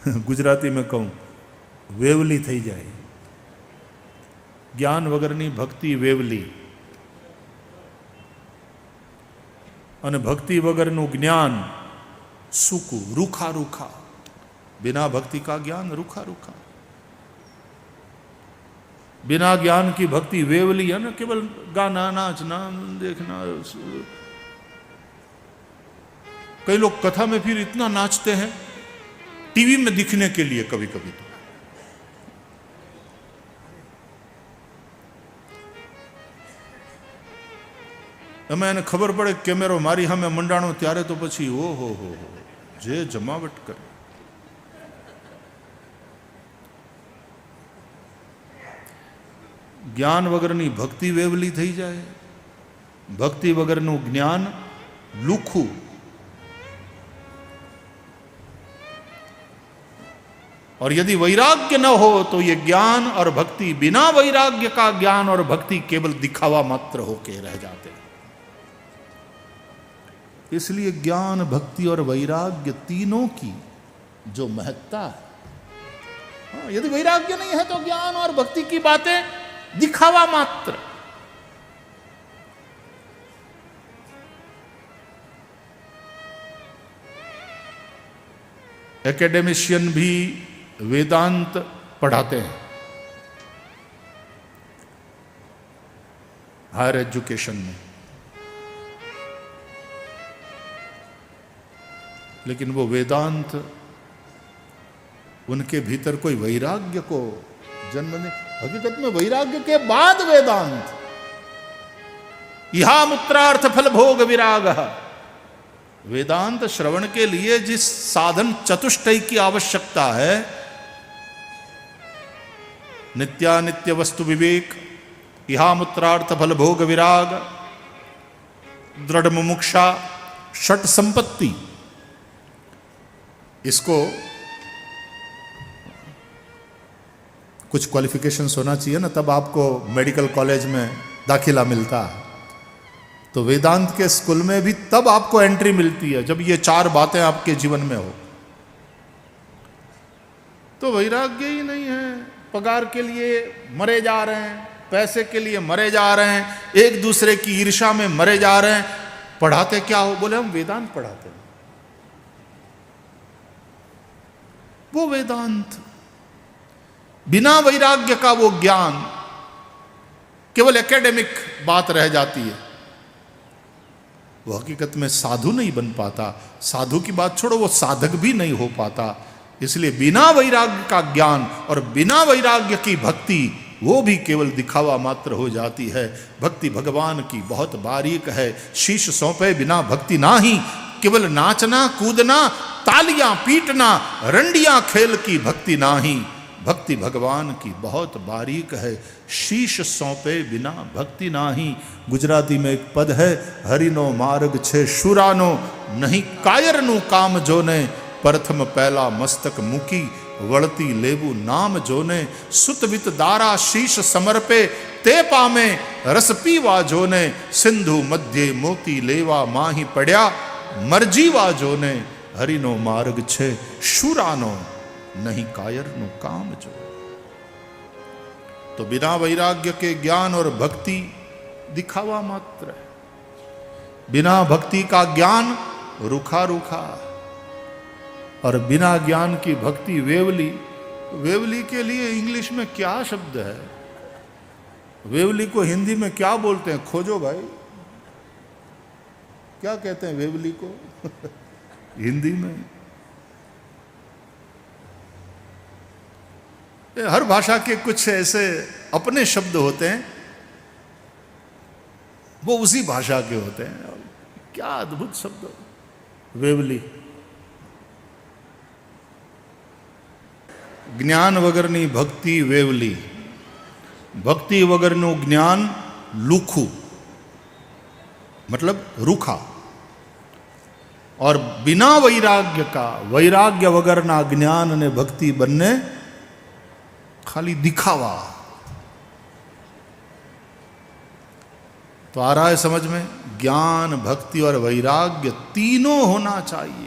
गुजराती में कहूँ वेवली થઈ જાય। ज्ञान वगरनी भक्ति वेवली અને भक्ति वगरનું ज्ञान सूकू रूखा रूखा। बिना भक्ति का ज्ञान रूखा रूखा, बिना ज्ञान की भक्ति वेवली है ना, केवल गाना नाचना देखना। कई लोग कथा में फिर इतना नाचते हैं टीवी में दिखने के लिए कभी कभी। तो मैं खबर पड़े कैमेरो मारी हमें मंडाणो त्यारे तो पछी ओ हो जे जमावट करे। ज्ञान वगरनी भक्ति वेवली थई जाए, भक्ति वगरનું ज्ञान लूखू। और यदि वैराग्य न हो तो ये ज्ञान और भक्ति, बिना वैराग्य का ज्ञान और भक्ति केवल दिखावा मात्र होके रह जाते हैं। इसलिए ज्ञान भक्ति और वैराग्य तीनों की जो महत्ता है, यदि वैराग्य नहीं है तो ज्ञान और भक्ति की बातें दिखावा मात्र। एकेडमिशियन भी वेदांत पढ़ाते हैं हायर एजुकेशन में, लेकिन वो वेदांत उनके भीतर कोई वैराग्य को जन्म नहीं। हकीकत में वैराग्य के बाद वेदांत, यहा मूत्रार्थ फल भोग विराग। वेदांत श्रवण के लिए जिस साधन चतुष्टय की आवश्यकता है, नित्यानित्य वस्तु विवेक, यहा मूत्रार्थ फल भोग विराग, दृढ़ मुमुक्षा, षट संपत्ति, इसको कुछ क्वालिफिकेशंस होना चाहिए ना, तब आपको मेडिकल कॉलेज में दाखिला मिलता है। तो वेदांत के स्कूल में भी तब आपको एंट्री मिलती है जब ये चार बातें आपके जीवन में हो। तो वैराग्य ही नहीं है, पगार के लिए मरे जा रहे हैं, पैसे के लिए मरे जा रहे हैं, एक दूसरे की ईर्ष्या में मरे जा रहे हैं। पढ़ाते क्या हो? बोले हम वेदांत पढ़ाते हैं। वो वेदांत, बिना वैराग्य का वो ज्ञान केवल एकेडमिक बात रह जाती है, वो हकीकत में साधु नहीं बन पाता। साधु की बात छोड़ो, वो साधक भी नहीं हो पाता। इसलिए बिना वैराग्य का ज्ञान और बिना वैराग्य की भक्ति, वो भी केवल दिखावा मात्र हो जाती है। भक्ति भगवान की बहुत बारीक है। शीश सौंपे बिना भक्ति नाही, केवल नाचना कूदना तालियां पीटना रंडियां खेल की भक्ति नाही। भक्ति भगवान की बहुत बारीक है। शीश सौंपे बिना भक्ति नाही। गुजराती में एक पद है, हरिनो मार्ग छे शुरानो, नहीं कायरनु काम जोने, प्रथम पहला मस्तक मुकी, वळती लेबू नाम जोने, सुतवित दारा शीश समर्पे, ते पामे रस पीवा जोने, सिंधु मध्य मोती लेवा माही पड्या, मरजीवा जोने, हरिनो मार्ग छे शुरानो, नहीं कायरनु काम जो। तो बिना वैराग्य के ज्ञान और भक्ति दिखावा मात्र है। बिना भक्ति का ज्ञान रूखा रूखा, और बिना ज्ञान की भक्ति वेवली। वेवली के लिए इंग्लिश में क्या शब्द है? वेवली को हिंदी में क्या बोलते हैं? खोजो भाई, क्या कहते हैं वेवली को हिंदी में? हर भाषा के कुछ ऐसे अपने शब्द होते हैं, वो उसी भाषा के होते हैं। क्या अद्भुत शब्द, वेवली। ज्ञान वगरनी भक्ति वेवली, भक्ति वगरनु ज्ञान लूखू, मतलब रूखा। और बिना वैराग्य का, वैराग्य वगरना ज्ञान ने भक्ति बनने खाली दिखावा। तो आ रहा है समझ में? ज्ञान भक्ति और वैराग्य तीनों होना चाहिए।